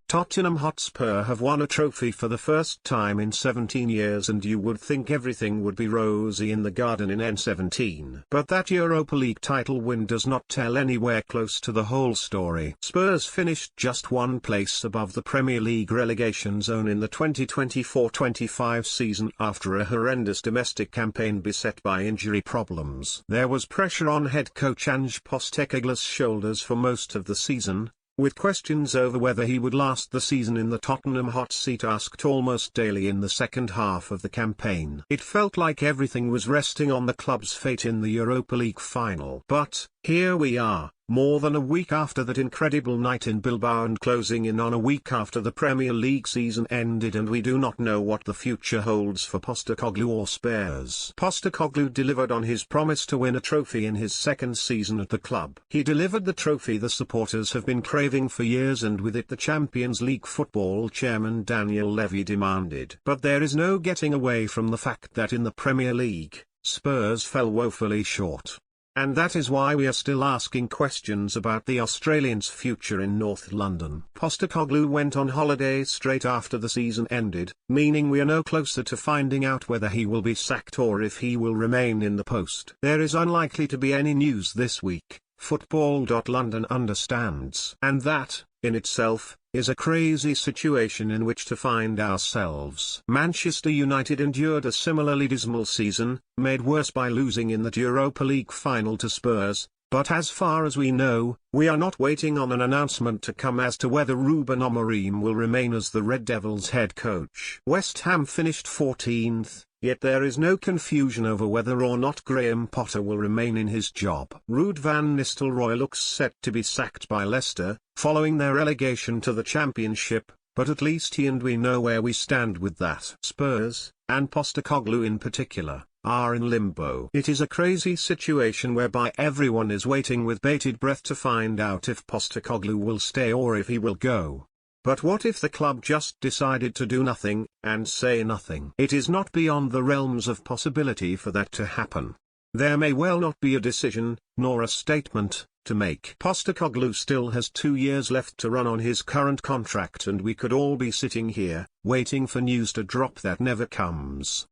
Tottenham Hotspur have won a trophy for the first time in 17 years, and you would think everything would be rosy in the garden in N17. But that Europa League title win does not tell anywhere close to the whole story. Spurs finished just one place above the Premier League relegation zone in the 2024-25 season after a horrendous domestic campaign beset by injury problems. There was pressure on head coach Ange Postecoglou's shoulders for most of the season, with questions over whether he would last the season in the Tottenham hot seat asked almost daily in the second half of the campaign. It felt like everything was resting on the club's fate in the Europa League final. But, here we are, more than a week after that incredible night in Bilbao and closing in on a week after the Premier League season ended, and we do not know what the future holds for Postecoglou or Spurs. Postecoglou delivered on his promise to win a trophy in his second season at the club. He delivered the trophy the supporters have been craving for years, and with it the Champions League football chairman Daniel Levy demanded. But there is no getting away from the fact that in the Premier League, Spurs fell woefully short. And that is why we are still asking questions about the Australian's future in North London. Postecoglou went on holiday straight after the season ended, meaning we are no closer to finding out whether he will be sacked or if he will remain in the post. There is unlikely to be any news this week, Football.London understands. And that, in itself, is a crazy situation in which to find ourselves. Manchester United endured a similarly dismal season, made worse by losing in that Europa League final to Spurs, but as far as we know, we are not waiting on an announcement to come as to whether Ruben Amorim will remain as the Red Devils head coach. West Ham finished 14th. Yet there is no confusion over whether or not Graham Potter will remain in his job. Ruud van Nistelrooy looks set to be sacked by Leicester, following their relegation to the Championship, but at least he and we know where we stand with that. Spurs, and Postecoglou in particular, are in limbo. It is a crazy situation whereby everyone is waiting with bated breath to find out if Postecoglou will stay or if he will go. But what if the club just decided to do nothing, and say nothing? It is not beyond the realms of possibility for that to happen. There may well not be a decision, nor a statement, to make. Postecoglou still has 2 years left to run on his current contract, and we could all be sitting here, waiting for news to drop that never comes.